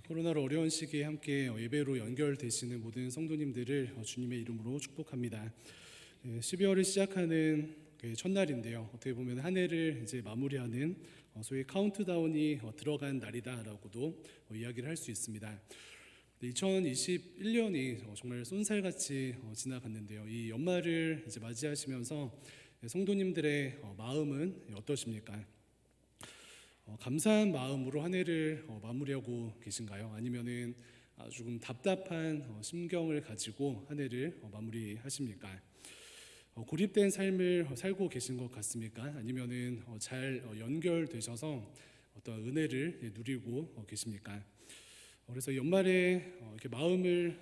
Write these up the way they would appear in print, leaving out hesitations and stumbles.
코로나로 어려운 시기에 함께 예배로 연결되시는 모든 성도님들을 주님의 이름으로 축복합니다. 12월을 시작하는 첫날인데요. 어떻게 보면 한 해를 이제 마무리하는 소위 카운트다운이 들어간 날이다라고도 이야기를 할 수 있습니다. 2021년이 정말 쏜살같이 지나갔는데요. 이 연말을 이제 맞이하시면서 성도님들의 마음은 어떠십니까? 감사한 마음으로 한 해를 마무리하고 계신가요? 아니면은 조금 답답한 심경을 가지고 한 해를 마무리하십니까? 고립된 삶을 살고 계신 것 같습니까? 아니면은 잘 연결되셔서 어떤 은혜를 누리고 계십니까? 그래서 연말에 이렇게 마음을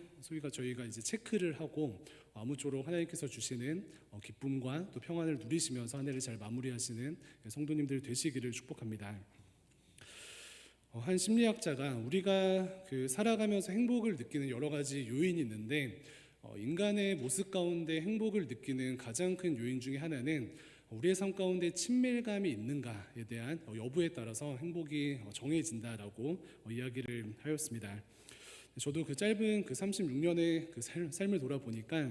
저희가 이제 체크를 하고 아무쪼록 하나님께서 주시는 기쁨과 또 평안을 누리시면서 한 해를 잘 마무리하시는 성도님들 되시기를 축복합니다. 한 심리학자가 우리가 살아가면서 행복을 느끼는 여러 가지 요인이 있는데 인간의 모습 가운데 행복을 느끼는 가장 큰 요인 중에 하나는 우리의 삶 가운데 친밀감이 있는가에 대한 여부에 따라서 행복이 정해진다라고 이야기를 하였습니다. 저도 짧은 36년의 삶을 돌아보니까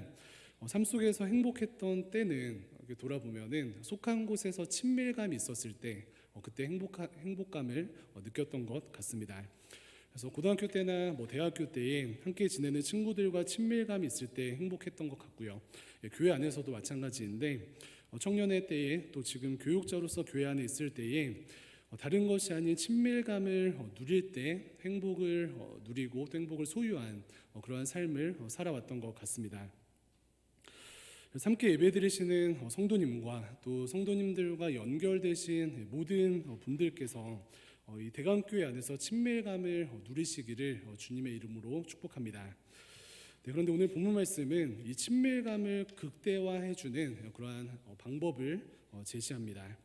삶 속에서 행복했던 때는 돌아보면은 속한 곳에서 친밀감이 있었을 때 그때 행복감을 느꼈던 것 같습니다. 그래서 고등학교 때나 대학교 때에 함께 지내는 친구들과 친밀감이 있을 때 행복했던 것 같고요. 교회 안에서도 마찬가지인데 청년의 때에 또 지금 교육자로서 교회 안에 있을 때에 다른 것이 아닌 친밀감을 누릴 때 행복을 누리고 또 행복을 소유한 그러한 삶을 살아왔던 것 같습니다. 함께 예배드리시는 성도님과 또 성도님들과 연결되신 모든 분들께서 이 대강교회 안에서 친밀감을 누리시기를 주님의 이름으로 축복합니다. 그런데 오늘 본문 말씀은 이 친밀감을 극대화해주는 그러한 방법을 제시합니다.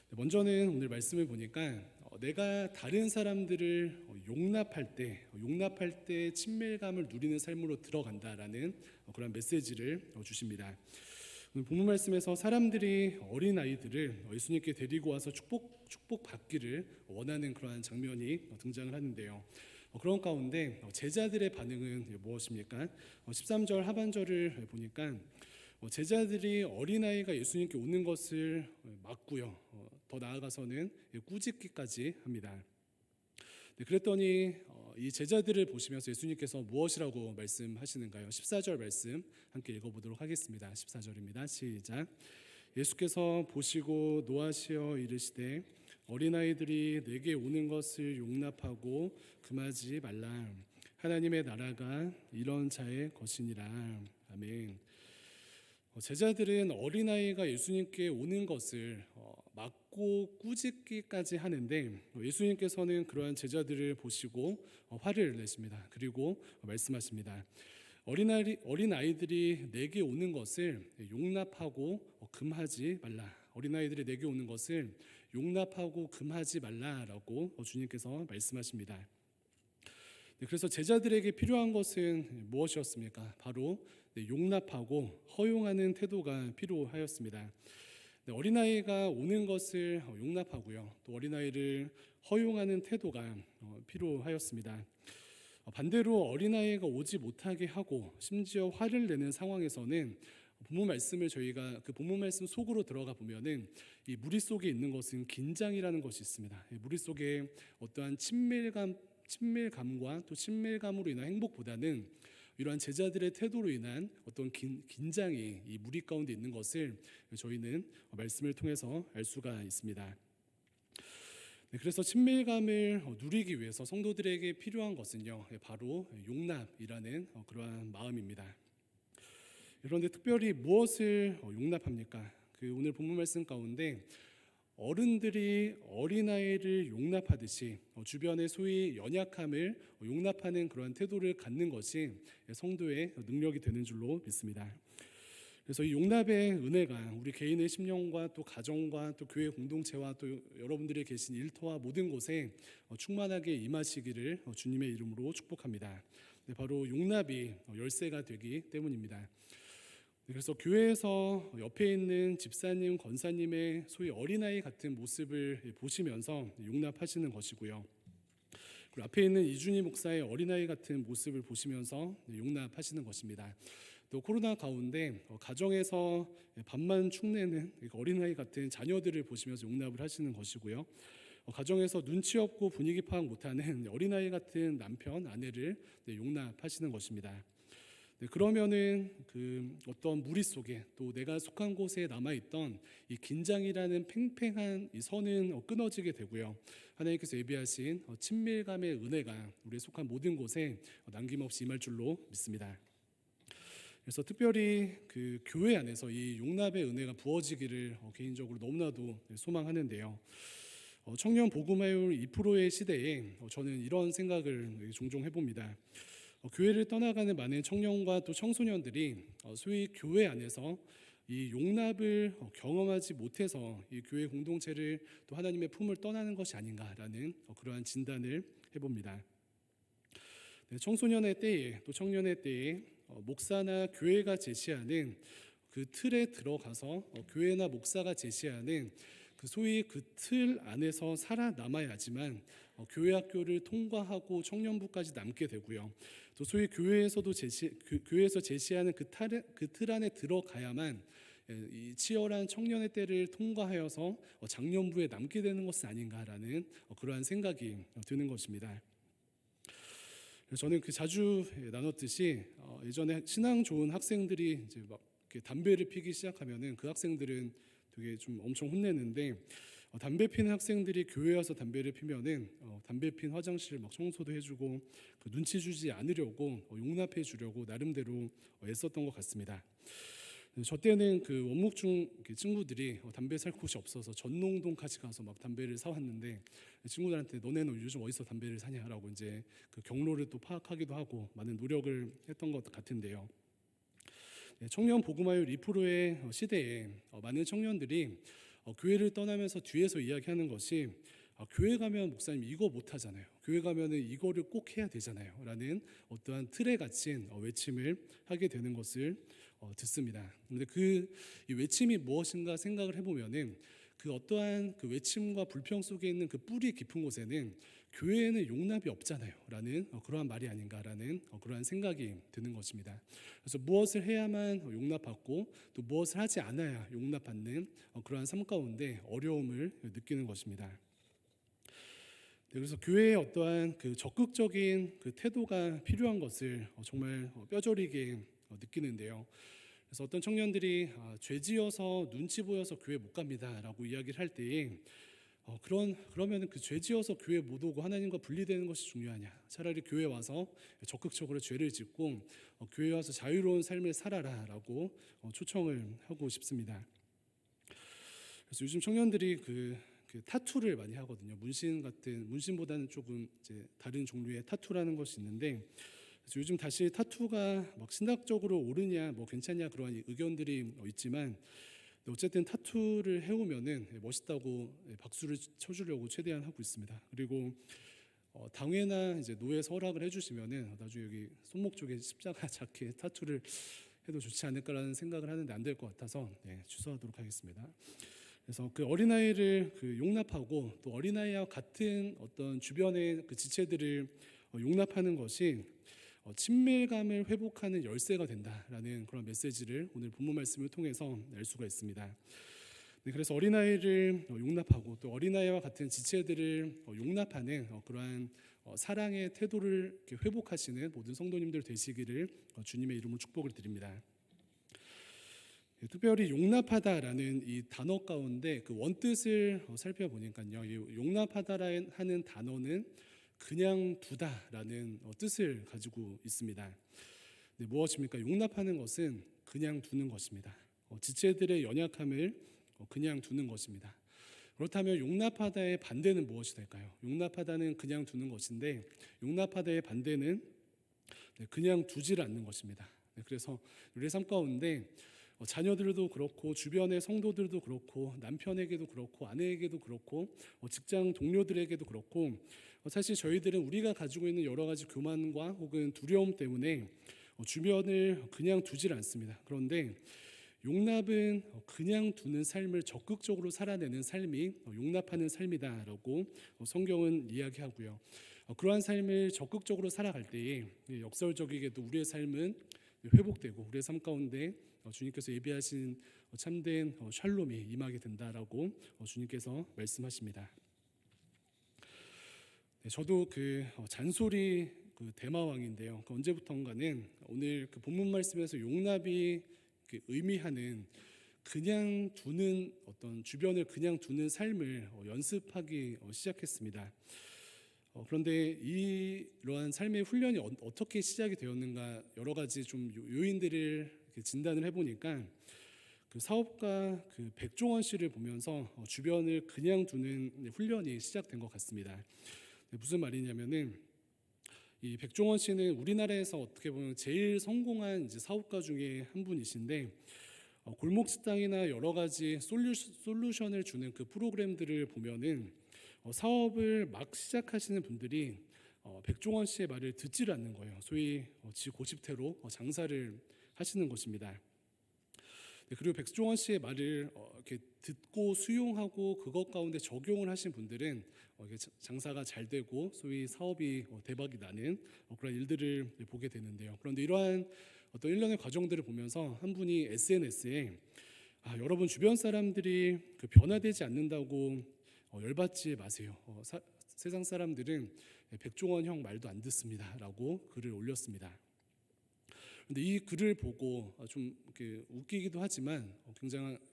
먼저는 오늘 말씀을 보니까 내가 다른 사람들을 용납할 때 친밀감을 누리는 삶으로 들어간다라는 그런 메시지를 주십니다. 오늘 본문 말씀에서 사람들이 어린 아이들을 예수님께 데리고 와서 축복받기를 원하는 그러한 장면이 등장을 하는데요. 그런 가운데 제자들의 반응은 무엇입니까? 13절 하반절을 보니까 제자들이 어린아이가 예수님께 오는 것을 막고요. 더 나아가서는 꾸짖기까지 합니다. 그랬더니 이 제자들을 보시면서 예수님께서 무엇이라고 말씀하시는가요? 14절 말씀 함께 읽어보도록 하겠습니다. 14절입니다. 시작. 예수께서 보시고 노하시어 이르시되 어린아이들이 내게 오는 것을 용납하고 금하지 말라. 하나님의 나라가 이런 자의 것이니라. 아멘. 제자들은 어린아이가 예수님께 오는 것을 막고 꾸짖기까지 하는데 예수님께서는 그러한 제자들을 보시고 화를 내십니다. 그리고 말씀하십니다. 어린아이들이 내게 오는 것을 용납하고 금하지 말라. 어린아이들이 내게 오는 것을 용납하고 금하지 말라라고 주님께서 말씀하십니다. 그래서 제자들에게 필요한 것은 무엇이었습니까? 바로 용납하고 허용하는 태도가 필요하였습니다. 어린아이가 오는 것을 용납하고요. 또 어린아이를 허용하는 태도가 필요하였습니다. 반대로 어린아이가 오지 못하게 하고 심지어 화를 내는 상황에서는 본문 말씀을 저희가 그 본문 말씀 속으로 들어가 보면은 이 무리 속에 있는 것은 긴장이라는 것이 있습니다. 무리 속에 어떠한 친밀감과 또 친밀감으로 인한 행복보다는 이러한 제자들의 태도로 인한 어떤 긴장이 이 무리 가운데 있는 것을 저희는 말씀을 통해서 알 수가 있습니다. 그래서 친밀감을 누리기 위해서 성도들에게 필요한 것은요, 바로 용납이라는 그러한 마음입니다. 그런데 특별히 무엇을 용납합니까? 오늘 본문 말씀 가운데 어른들이 어린아이를 용납하듯이 주변의 소위 연약함을 용납하는 그러한 태도를 갖는 것이 성도의 능력이 되는 줄로 믿습니다. 그래서 이 용납의 은혜가 우리 개인의 심령과 또 가정과 또 교회 공동체와 또 여러분들이 계신 일터와 모든 곳에 충만하게 임하시기를 주님의 이름으로 축복합니다. 바로 용납이 열쇠가 되기 때문입니다. 그래서 교회에서 옆에 있는 집사님, 권사님의 소위 어린아이 같은 모습을 보시면서 용납하시는 것이고요. 그리고 앞에 있는 이준희 목사의 어린아이 같은 모습을 보시면서 용납하시는 것입니다. 또 코로나 가운데 가정에서 밥만 축내는 어린아이 같은 자녀들을 보시면서 용납을 하시는 것이고요. 가정에서 눈치 없고 분위기 파악 못하는 어린아이 같은 남편, 아내를 용납하시는 것입니다. 그러면은 그 어떤 무리 속에 또 내가 속한 곳에 남아있던 이 긴장이라는 팽팽한 이 선은 끊어지게 되고요. 하나님께서 예비하신 친밀감의 은혜가 우리의 속한 모든 곳에 남김없이 임할 줄로 믿습니다. 그래서 특별히 그 교회 안에서 이 용납의 은혜가 부어지기를 개인적으로 너무나도 소망하는데요. 청년 복음화율 2%의 시대에 저는 이런 생각을 종종 해봅니다. 교회를 떠나가는 많은 청년과 또 청소년들이 소위 교회 안에서 이 용납을 경험하지 못해서 이 교회 공동체를 또 하나님의 품을 떠나는 것이 아닌가라는 그러한 진단을 해봅니다. 청소년의 때에 또 청년의 때에 목사나 교회가 제시하는 그 틀에 들어가서 교회나 목사가 제시하는 그 소위 그 틀 안에서 살아남아야지만 교회 학교를 통과하고 청년부까지 남게 되고요. 또 소위 교회에서도 교회에서 제시하는 그 틀 안에 들어가야만 이 치열한 청년의 때를 통과하여서 장년부에 남게 되는 것은 아닌가라는 그러한 생각이 드는 것입니다. 저는 그 자주 나눴듯이 예전에 신앙 좋은 학생들이 이제 막 이렇게 담배를 피기 시작하면은 그 학생들은 되게 좀 엄청 혼내는데 담배 피는 학생들이 교회 와서 담배를 피면은 담배 핀 화장실 막 청소도 해주고 그 눈치 주지 않으려고 용납해 주려고 나름대로 애썼던 것 같습니다. 저 때는 그 원목중 친구들이 담배 살 곳이 없어서 전농동까지 가서 막 담배를 사왔는데 친구들한테 너네는 요즘 어디서 담배를 사냐라고 이제 그 경로를 또 파악하기도 하고 많은 노력을 했던 것 같은데요. 청년 복음화율 2%의 시대에 많은 청년들이 교회를 떠나면서 뒤에서 이야기하는 것이 교회 가면 목사님 이거 못 하잖아요. 교회 가면은 이거를 꼭 해야 되잖아요. 라는 어떠한 틀에 갇힌 외침을 하게 되는 것을 듣습니다. 그런데 그 이 외침이 무엇인가 생각을 해보면은 그 어떠한 그 외침과 불평 속에 있는 그 뿌리 깊은 곳에는 교회에는 용납이 없잖아요. 라는 그러한 말이 아닌가라는 그러한 생각이 드는 것입니다. 그래서 무엇을 해야만 용납받고 또 무엇을 하지 않아야 용납받는 그러한 삶 가운데 어려움을 느끼는 것입니다. 그래서 교회의 어떠한 그 적극적인 그 태도가 필요한 것을 정말 뼈저리게 느끼는데요. 그래서 어떤 청년들이 죄지어서 눈치 보여서 교회 못 갑니다라고 이야기를 할 때에 그러면은 그 죄지어서 교회 못 오고 하나님과 분리되는 것이 중요하냐? 차라리 교회 와서 적극적으로 죄를 짓고 교회 와서 자유로운 삶을 살아라라고 초청을 하고 싶습니다. 그래서 요즘 청년들이 그 타투를 많이 하거든요. 문신보다는 조금 이제 다른 종류의 타투라는 것이 있는데, 그래서 요즘 다시 타투가 막 신학적으로 옳으냐, 뭐 괜찮냐 그런 의견들이 있지만, 어쨌든 타투를 해오면은 멋있다고 박수를 쳐주려고 최대한 하고 있습니다. 그리고 당회나 이제 노회에서 허락을 해주시면은 나중에 여기 손목 쪽에 십자가 작게 타투를 해도 좋지 않을까라는 생각을 하는데 안 될 것 같아서 취소하도록 하겠습니다. 그래서 그 어린아이를 그 용납하고 또 어린아이와 같은 어떤 주변의 그 지체들을 용납하는 것이 친밀감을 회복하는 열쇠가 된다라는 그런 메시지를 오늘 본문 말씀을 통해서 알 수가 있습니다. 그래서 어린아이를 용납하고 또 어린아이와 같은 지체들을 용납하는 그러한 사랑의 태도를 회복하시는 모든 성도님들 되시기를 주님의 이름으로 축복을 드립니다. 특별히 용납하다라는 이 단어 가운데 그 원뜻을 살펴보니까요, 이 용납하다라는 단어는 그냥 두다라는 뜻을 가지고 있습니다. 무엇입니까? 용납하는 것은 그냥 두는 것입니다. 지체들의 연약함을 그냥 두는 것입니다. 그렇다면 용납하다의 반대는 무엇이 될까요? 용납하다는 그냥 두는 것인데 용납하다의 반대는 그냥 두지를 않는 것입니다. 그래서 우리의 삶 가운데 자녀들도 그렇고 주변의 성도들도 그렇고 남편에게도 그렇고 아내에게도 그렇고 직장 동료들에게도 그렇고 사실 저희들은 우리가 가지고 있는 여러 가지 교만과 혹은 두려움 때문에 주변을 그냥 두질 않습니다. 그런데 용납은 그냥 두는 삶을 적극적으로 살아내는 삶이 용납하는 삶이다라고 성경은 이야기하고요. 그러한 삶을 적극적으로 살아갈 때에 역설적이게도 우리의 삶은 회복되고 우리의 삶 가운데 주님께서 예비하신 참된 샬롬이 임하게 된다라고 주님께서 말씀하십니다. 저도 그 잔소리 그 대마왕인데요. 그 언제부턴가는 오늘 그 본문 말씀에서 용납이 그 의미하는 그냥 두는 어떤 주변을 그냥 두는 삶을 연습하기 시작했습니다. 그런데 이러한 삶의 훈련이 어떻게 시작이 되었는가 여러 가지 좀 요인들을 진단을 해보니까 그 사업가 그 백종원 씨를 보면서 주변을 그냥 두는 훈련이 시작된 것 같습니다. 무슨 말이냐면은 이 백종원 씨는 우리나라에서 어떻게 보면 제일 성공한 이제 사업가 중에 한 분이신데 골목 식당이나 여러 가지 솔루션을 주는 그 프로그램들을 보면은 사업을 막 시작하시는 분들이 백종원 씨의 말을 듣지를 않는 거예요. 소위 지 고집대로 장사를 하시는 것입니다. 그리고 백종원 씨의 말을 이렇게 듣고 수용하고 그것 가운데 적용을 하신 분들은 장사가 잘 되고 소위 사업이 대박이 나는 그런 일들을 보게 되는데요. 그런데 이러한 어떤 일련의 과정들을 보면서 한 분이 SNS에 여러분 주변 사람들이 그 변화되지 않는다고 열받지 마세요. 세상 사람들은 백종원 형 말도 안 듣습니다라고 글을 올렸습니다. 그런데 이 글을 보고 좀 이렇게 웃기기도 하지만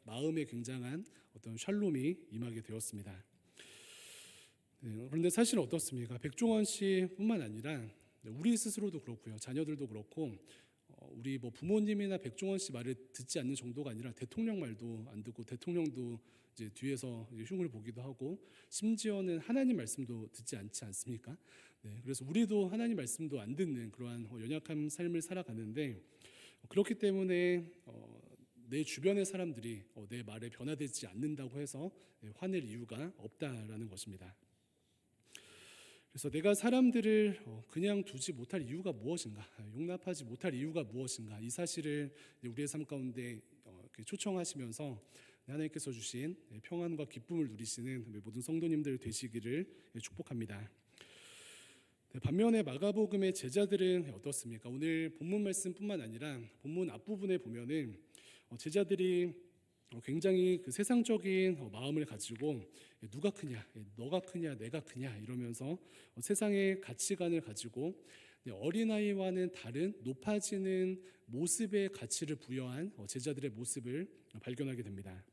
마음에 굉장한 어떤 샬롬이 임하게 되었습니다. 그런데 사실 어떻습니까? 백종원 씨뿐만 아니라 우리 스스로도 그렇고요, 자녀들도 그렇고 우리 뭐 부모님이나 백종원 씨 말을 듣지 않는 정도가 아니라 대통령 말도 안 듣고 대통령도 이제 뒤에서 흉을 보기도 하고 심지어는 하나님 말씀도 듣지 않지 않습니까? 그래서 우리도 하나님 말씀도 안 듣는 그러한 연약한 삶을 살아가는데 그렇기 때문에 내 주변의 사람들이 내 말에 변화되지 않는다고 해서 화낼 이유가 없다라는 것입니다. 그래서 내가 사람들을 그냥 두지 못할 이유가 무엇인가, 용납하지 못할 이유가 무엇인가, 이 사실을 우리의 삶 가운데 초청하시면서 하나님께서 주신 평안과 기쁨을 누리시는 모든 성도님들 되시기를 축복합니다. 반면에 마가복음의 제자들은 어떻습니까? 오늘 본문 말씀뿐만 아니라 본문 앞부분에 보면은 제자들이 굉장히 그 세상적인 마음을 가지고 누가 크냐, 너가 크냐, 내가 크냐 이러면서 세상의 가치관을 가지고 어린아이와는 다른 높아지는 모습의 가치를 부여한 제자들의 모습을 발견하게 됩니다.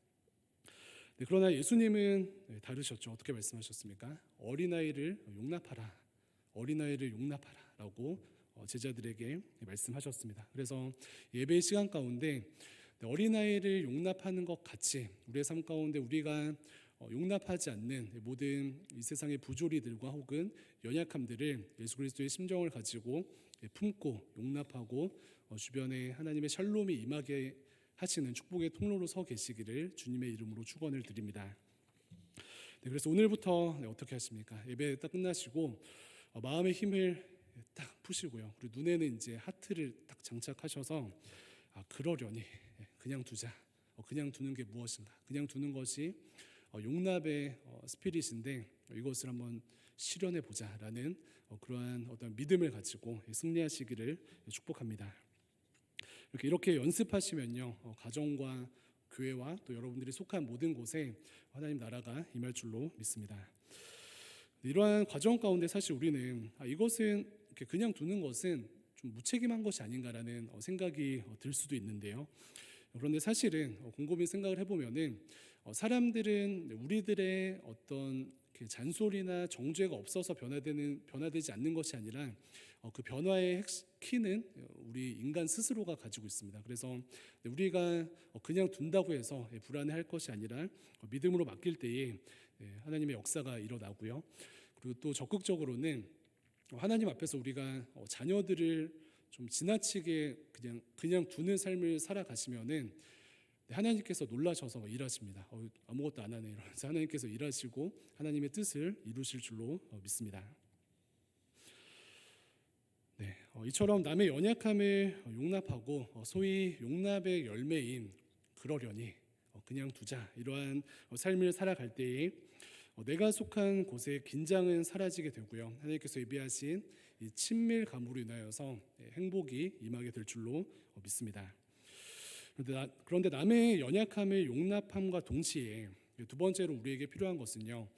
그러나 예수님은 다르셨죠. 어떻게 말씀하셨습니까? 어린아이를 용납하라, 어린아이를 용납하라라고 제자들에게 말씀하셨습니다. 그래서 예배 시간 가운데 어린아이를 용납하는 것 같이 우리의 삶 가운데 우리가 용납하지 않는 모든 이 세상의 부조리들과 혹은 연약함들을 예수 그리스도의 심정을 가지고 품고 용납하고 주변에 하나님의 샬롬이 임하게 하시는 축복의 통로로 서 계시기를 주님의 이름으로 축원을 드립니다. 그래서 오늘부터 어떻게 하십니까? 예배 딱 끝나시고 마음의 힘을 딱 푸시고요. 그리고 눈에는 이제 하트를 딱 장착하셔서 그러려니 그냥 두자. 그냥 두는 게 무엇인가? 그냥 두는 것이 용납의 스피릿인데 이것을 한번 실현해 보자라는 그러한 어떤 믿음을 가지고 승리하시기를 축복합니다. 이렇게 연습하시면요, 가정과 교회와 또 여러분들이 속한 모든 곳에 하나님 나라가 임할 줄로 믿습니다. 이러한 과정 가운데 사실 우리는 이것은 그냥 두는 것은 좀 무책임한 것이 아닌가라는 생각이 들 수도 있는데요. 그런데 사실은 곰곰이 생각을 해보면은 사람들은 우리들의 어떤 잔소리나 정죄가 없어서 변화되지 않는 것이 아니라 그 변화의 키는 우리 인간 스스로가 가지고 있습니다. 그래서 우리가 그냥 둔다고 해서 불안해할 것이 아니라 믿음으로 맡길 때에 하나님의 역사가 일어나고요. 그리고 또 적극적으로는 하나님 앞에서 우리가 자녀들을 좀 지나치게 그냥 두는 삶을 살아가시면은 하나님께서 놀라셔서 일하십니다. 아무것도 안 하네 이러면서 하나님께서 일하시고 하나님의 뜻을 이루실 줄로 믿습니다. 이처럼 남의 연약함을 용납하고 소위 용납의 열매인 그러려니 그냥 두자 이러한 삶을 살아갈 때에 내가 속한 곳의 긴장은 사라지게 되고요. 하나님께서 예비하신 이 친밀감으로 인하여서 행복이 임하게 될 줄로 믿습니다. 그런데 남의 연약함을 용납함과 동시에 두 번째로 우리에게 필요한 것은요,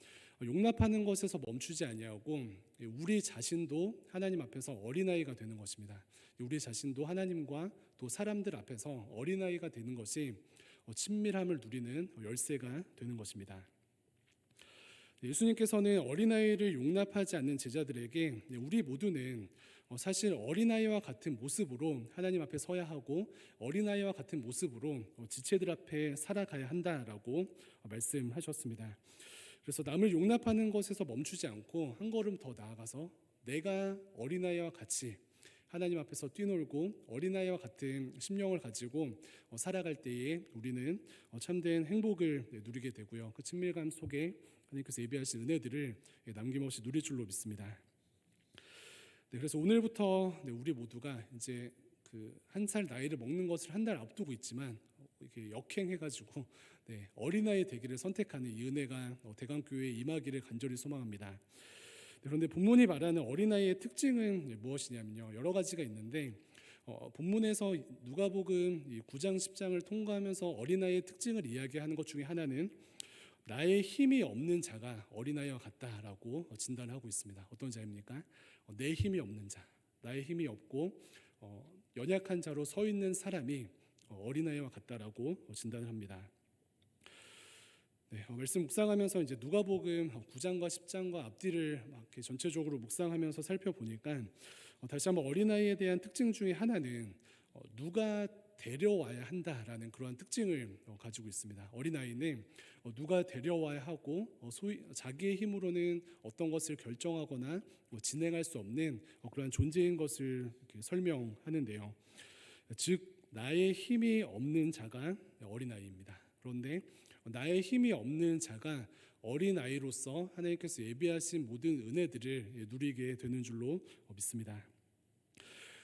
용납하는 것에서 멈추지 아니하고 우리 자신도 하나님 앞에서 어린아이가 되는 것입니다. 우리 자신도 하나님과 또 사람들 앞에서 어린아이가 되는 것이 친밀함을 누리는 열쇠가 되는 것입니다. 예수님께서는 어린아이를 용납하지 않는 제자들에게 우리 모두는 사실 어린아이와 같은 모습으로 하나님 앞에 서야 하고 어린아이와 같은 모습으로 지체들 앞에 살아가야 한다라고 말씀하셨습니다. 그래서 남을 용납하는 것에서 멈추지 않고 한 걸음 더 나아가서 내가 어린아이와 같이 하나님 앞에서 뛰놀고 어린아이와 같은 심령을 가지고 살아갈 때에 우리는 참된 행복을 누리게 되고요. 그 친밀감 속에 하나님께서 예비하신 은혜들을 남김없이 누릴 줄로 믿습니다. 그래서 오늘부터 우리 모두가 이제 그 한 살 나이를 먹는 것을 한 달 앞두고 있지만 이렇게 역행해가지고 어린아이 되기를 선택하는 이 은혜가 대강교회에 임하기를 간절히 소망합니다. 그런데 본문이 말하는 어린아이의 특징은 무엇이냐면요, 여러 가지가 있는데 본문에서 누가복음 9장 10장을 통과하면서 어린아이의 특징을 이야기하는 것 중에 하나는 나의 힘이 없는 자가 어린아이와 같다라고 진단하고 있습니다. 어떤 자입니까? 내 힘이 없는 자, 나의 힘이 없고 연약한 자로 서 있는 사람이 어린아이와 같다라고 진단을 합니다. 말씀 묵상하면서 이제 누가복음 9장과 10장과 앞뒤를 막 이렇게 전체적으로 묵상하면서 살펴보니까 다시 한번 어린아이에 대한 특징 중에 하나는 누가 데려와야 한다라는 그러한 특징을 가지고 있습니다. 어린아이는 누가 데려와야 하고 소위 자기의 힘으로는 어떤 것을 결정하거나 진행할 수 없는 그러한 존재인 것을 설명하는데요. 즉 나의 힘이 없는 자가 어린아이입니다. 그런데 나의 힘이 없는 자가 어린아이로서 하나님께서 예비하신 모든 은혜들을 누리게 되는 줄로 믿습니다.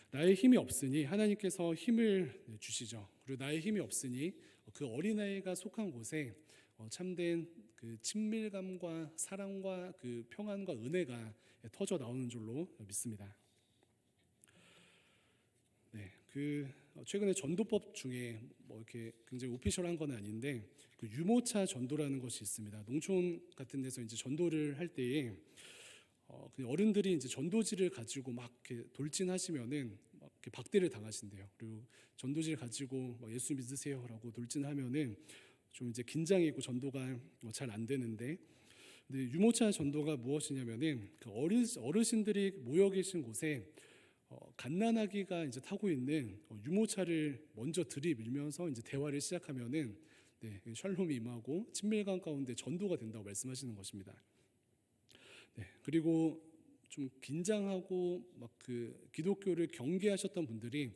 나의 힘이 없으니 하나님께서 힘을 주시죠. 그리고 나의 힘이 없으니 그 어린아이가 속한 곳에 참된 그 친밀감과 사랑과 그 평안과 은혜가 터져 나오는 줄로 믿습니다. 그 최근에 전도법 중에 뭐 이렇게 굉장히 오피셜한 건 아닌데 그 유모차 전도라는 것이 있습니다. 농촌 같은 데서 이제 전도를 할 때에 어른들이 이제 전도지를 가지고 막 이렇게 돌진하시면은 막 이렇게 박대를 당하신대요. 그리고 전도지를 가지고 예수 믿으세요라고 돌진하면은 좀 이제 긴장이 있고 전도가 잘 안 되는데, 근데 유모차 전도가 무엇이냐면은 그 어르신들이 모여 계신 곳에 갓난아기가 이제 타고 있는 유모차를 먼저 들이밀면서 이제 대화를 시작하면은 샬롬이 임하고 친밀감 가운데 전도가 된다고 말씀하시는 것입니다. 그리고 좀 긴장하고 막 그 기독교를 경계하셨던 분들이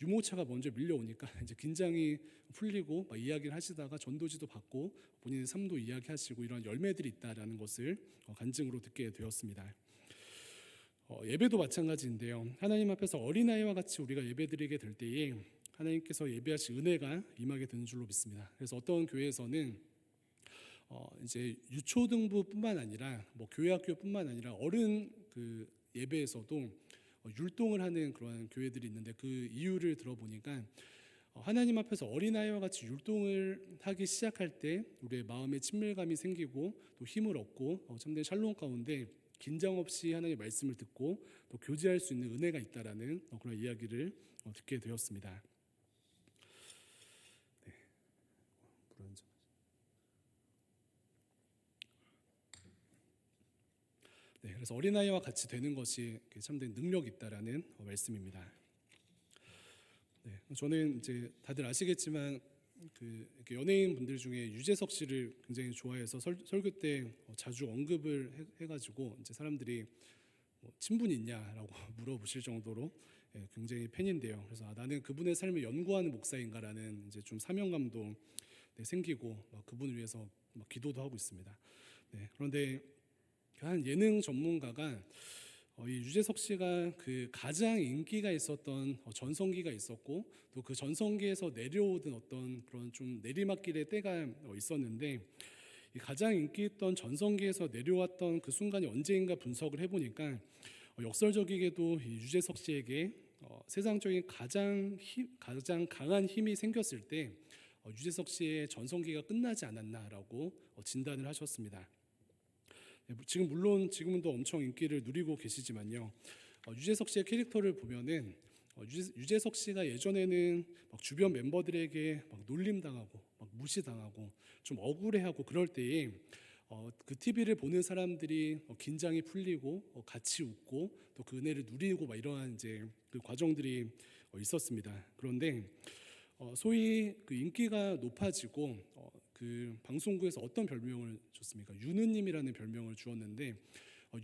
유모차가 먼저 밀려오니까 이제 긴장이 풀리고 막 이야기를 하시다가 전도지도 받고 본인의 삶도 이야기하시고 이런 열매들이 있다라는 것을 간증으로 듣게 되었습니다. 예배도 마찬가지인데요. 하나님 앞에서 어린아이와 같이 우리가 예배드리게 될 때에 하나님께서 예배하신 은혜가 임하게 되는 줄로 믿습니다. 그래서 어떤 교회에서는 이제 유초등부뿐만 아니라 뭐 교회학교뿐만 아니라 어른 그 예배에서도 율동을 하는 그런 교회들이 있는데 그 이유를 들어보니까 하나님 앞에서 어린아이와 같이 율동을 하기 시작할 때 우리의 마음에 친밀감이 생기고 또 힘을 얻고 참된 샬롬 가운데 긴장 없이 하나님의 말씀을 듣고 또 교제할 수 있는 은혜가 있다라는 그런 이야기를 듣게 되었습니다. 그래서 어린아이와 같이 되는 것이 참된 능력이 있다라는 말씀입니다. 저는 이제 다들 아시겠지만 그 연예인 분들 중에 유재석 씨를 굉장히 좋아해서 설교 때 자주 언급을 해가지고 이제 사람들이 뭐 친분이 있냐라고 물어보실 정도로 굉장히 팬인데요. 그래서 나는 그분의 삶을 연구하는 목사인가라는 이제 좀 사명감도 생기고 그분을 위해서 기도도 하고 있습니다. 그런데 한 예능 전문가가 이 유재석 씨가 그 가장 인기가 있었던 전성기가 있었고 또 그 전성기에서 내려오던 어떤 그런 좀 내리막길의 때가 있었는데 이 가장 인기 있던 전성기에서 내려왔던 그 순간이 언제인가 분석을 해보니까 역설적이게도 이 유재석 씨에게 세상적인 가장 강한 힘이 생겼을 때 유재석 씨의 전성기가 끝나지 않았나라고 진단을 하셨습니다. 지금 물론 지금도 엄청 인기를 누리고 계시지만요. 유재석 씨의 캐릭터를 보면은 유재석 씨가 예전에는 막 주변 멤버들에게 막 놀림당하고 막 무시당하고 좀 억울해하고 그럴 때에 그 TV를 보는 사람들이 긴장이 풀리고 같이 웃고 또 그 은혜를 누리고 막 이러한 이제 그 과정들이 있었습니다. 그런데 소위 그 인기가 높아지고 그 방송국에서 어떤 별명을 줬습니까? 유느님이라는 별명을 주었는데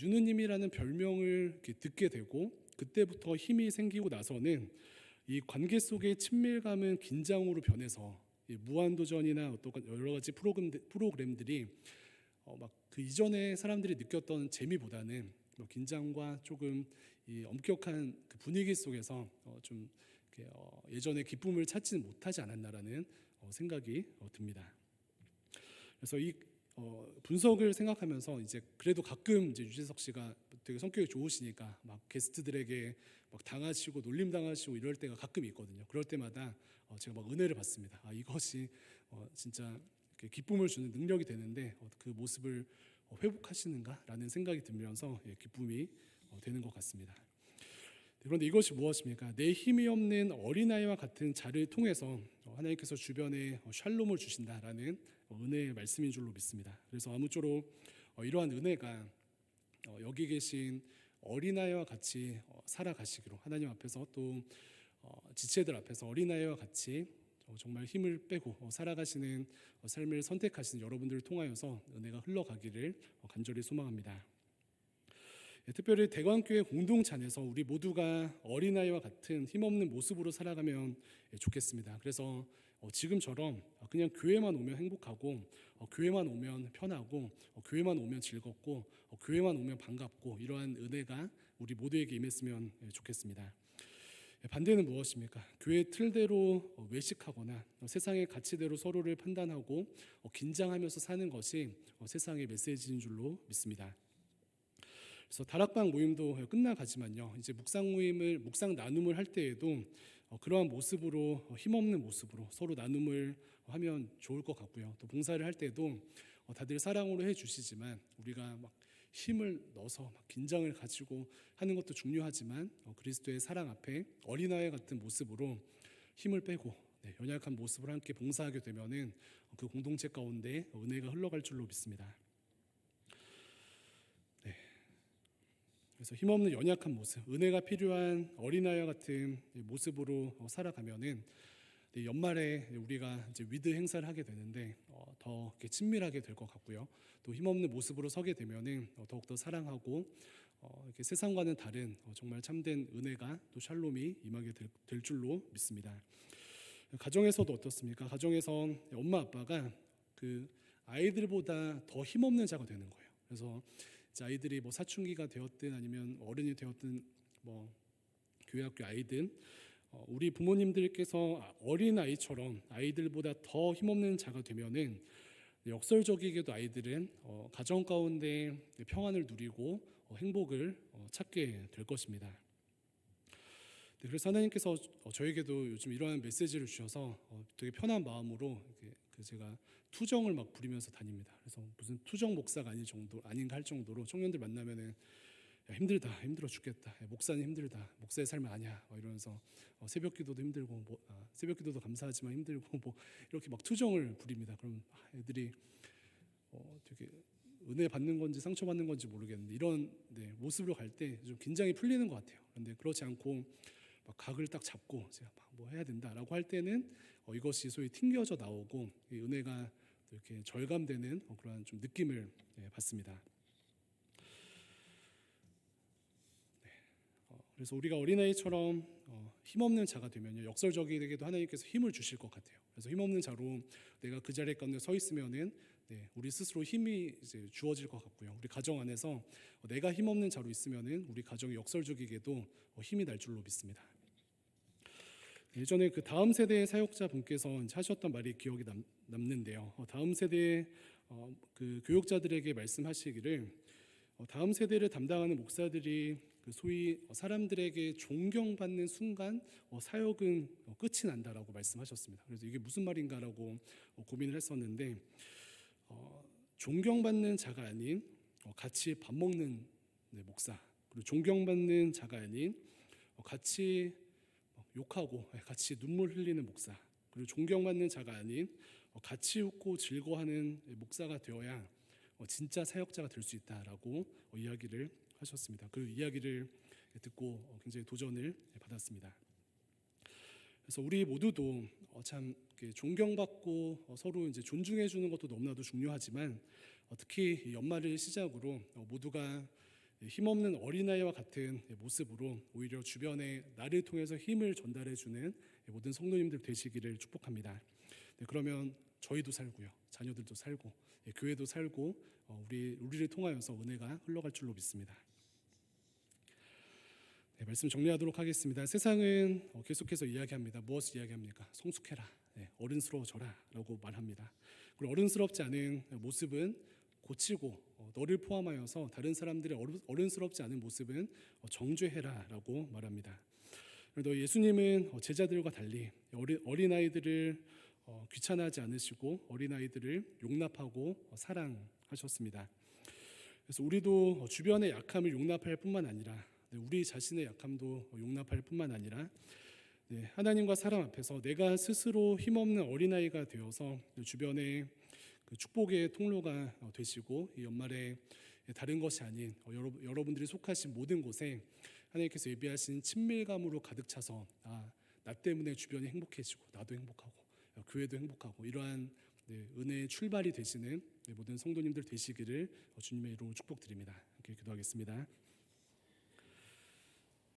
유느님이라는 별명을 이렇게 듣게 되고 그때부터 힘이 생기고 나서는 이 관계 속의 친밀감은 긴장으로 변해서 무한도전이나 어떤 여러 가지 프로그램들이 막 그 이전에 사람들이 느꼈던 재미보다는 긴장과 조금 이 엄격한 그 분위기 속에서 좀 예전의 기쁨을 찾지 못하지 않았나라는 생각이 듭니다. 그래서 이 분석을 생각하면서 이제 그래도 가끔 이제 유재석 씨가 되게 성격이 좋으시니까 막 게스트들에게 막 당하시고 놀림 당하시고 이럴 때가 가끔 있거든요. 그럴 때마다 제가 막 은혜를 받습니다. 이것이 진짜 기쁨을 주는 능력이 되는데 그 모습을 회복하시는가라는 생각이 들면서 기쁨이 되는 것 같습니다. 그런데 이것이 무엇입니까? 내 힘이 없는 어린아이와 같은 자를 통해서 하나님께서 주변에 샬롬을 주신다라는 은혜의 말씀인 줄로 믿습니다. 그래서 아무쪼록 이러한 은혜가 여기 계신 어린아이와 같이 살아가시기로 하나님 앞에서 또 지체들 앞에서 어린아이와 같이 정말 힘을 빼고 살아가시는 삶을 선택하시는 여러분들을 통하여서 은혜가 흘러가기를 간절히 소망합니다. 특별히 대관교회 공동찬에서 우리 모두가 어린아이와 같은 힘없는 모습으로 살아가면 좋겠습니다. 그래서 지금처럼 그냥 교회만 오면 행복하고 교회만 오면 편하고 교회만 오면 즐겁고 교회만 오면 반갑고 이러한 은혜가 우리 모두에게 임했으면 좋겠습니다. 반대는 무엇입니까? 교회 틀대로 외식하거나 세상의 가치대로 서로를 판단하고 긴장하면서 사는 것이 세상의 메시지인 줄로 믿습니다. 그래서 다락방 모임도 끝나가지만요. 이제 묵상 나눔을 할 때에도 그러한 모습으로 힘없는 모습으로 서로 나눔을 하면 좋을 것 같고요. 또 봉사를 할 때도 다들 사랑으로 해주시지만 우리가 막 힘을 넣어서 막 긴장을 가지고 하는 것도 중요하지만 그리스도의 사랑 앞에 어린아이 같은 모습으로 힘을 빼고 연약한 모습으로 함께 봉사하게 되면은 그 공동체 가운데 은혜가 흘러갈 줄로 믿습니다. 그래서 힘없는 연약한 모습, 은혜가 필요한 어린아이와 같은 모습으로 살아가면은 연말에 우리가 이제 위드 행사를 하게 되는데 더 이렇게 친밀하게 될 것 같고요. 또 힘없는 모습으로 서게 되면은 더욱 더 사랑하고 이렇게 세상과는 다른 정말 참된 은혜가 또 샬롬이 임하게 될 줄로 믿습니다. 가정에서도 어떻습니까? 가정에서 엄마 아빠가 그 아이들보다 더 힘없는 자가 되는 거예요. 그래서 아이들이 뭐 사춘기가 되었든 아니면 어른이 되었든 뭐 교회학교 아이든 우리 부모님들께서 어린 아이처럼 아이들보다 더 힘없는 자가 되면은 역설적이게도 아이들은 가정 가운데 평안을 누리고 행복을 찾게 될 것입니다. 그래서 하나님께서 저에게도 요즘 이러한 메시지를 주셔서 되게 편한 마음으로 제가 투정을 막 부리면서 다닙니다. 그래서 무슨 투정 목사가 아닌가 할 정도로 청년들 만나면은 야, 힘들어 죽겠다. 야, 목사는 힘들다. 목사의 삶은 아니야. 이러면서 새벽기도도 힘들고 새벽기도도 감사하지만 힘들고 뭐 이렇게 막 투정을 부립니다. 그럼 애들이 되게 은혜 받는 건지 상처 받는 건지 모르겠는데 이런 모습으로 갈 때 좀 긴장이 풀리는 것 같아요. 그런데 그렇지 않고 막 각을 딱 잡고 제가 막 뭐 해야 된다라고 할 때는 이것이 소위 튕겨져 나오고 은혜가 이렇게 절감되는 그러한 좀 느낌을 받습니다. 그래서 우리가 어린아이처럼 힘없는 자가 되면요 역설적이게도 하나님께서 힘을 주실 것 같아요. 그래서 힘없는 자로 내가 그 자리에 가운데 서 있으면은 우리 스스로 힘이 이제 주어질 것 같고요. 우리 가정 안에서 내가 힘없는 자로 있으면은 우리 가정이 역설적이게도 힘이 날 줄로 믿습니다. 예전에 그 다음 세대의 사역자 분께서 하셨던 말이 기억이 남는데요. 다음 세대의 그 교육자들에게 말씀하시기를 다음 세대를 담당하는 목사들이 그 소위 사람들에게 존경받는 순간 사역은 끝이 난다라고 말씀하셨습니다. 그래서 이게 무슨 말인가라고 고민을 했었는데 존경받는 자가 아닌 같이 밥 먹는 목사, 그리고 존경받는 자가 아닌 같이 욕하고 같이 눈물 흘리는 목사, 그리고 존경받는 자가 아닌 같이 웃고 즐거워하는 목사가 되어야 진짜 사역자가 될 수 있다라고 이야기를 하셨습니다. 그 이야기를 듣고 굉장히 도전을 받았습니다. 그래서 우리 모두도 참 존경받고 서로 이제 존중해 주는 것도 너무나도 중요하지만 특히 연말을 시작으로 모두가 힘없는 어린아이와 같은 모습으로 오히려 주변에 나를 통해서 힘을 전달해 주는 모든 성도님들 되시기를 축복합니다. 그러면 저희도 살고요, 자녀들도 살고 교회도 살고 우리를 통하여서 은혜가 흘러갈 줄로 믿습니다. 말씀 정리하도록 하겠습니다. 세상은 계속해서 이야기합니다. 무엇을 이야기합니까? 성숙해라, 어른스러워져라라고 말합니다. 그리고 어른스럽지 않은 모습은 고치고 너를 포함하여서 다른 사람들의 어른스럽지 않은 모습은 정죄해라라고 말합니다. 그런데 예수님은 제자들과 달리 어린아이들을 귀찮아하지 않으시고 어린아이들을 용납하고 사랑하셨습니다. 그래서 우리도 주변의 약함을 용납할 뿐만 아니라 우리 자신의 약함도 용납할 뿐만 아니라 하나님과 사람 앞에서 내가 스스로 힘없는 어린아이가 되어서 주변에 그 축복의 통로가 되시고 이 연말에 다른 것이 아닌 여러분들이 속하신 모든 곳에 하나님께서 예비하신 친밀감으로 가득 차서 나 때문에 주변이 행복해지고 나도 행복하고 교회도 행복하고 이러한 은혜의 출발이 되시는 모든 성도님들 되시기를 주님의 이름으로 축복드립니다. 이렇게 기도하겠습니다.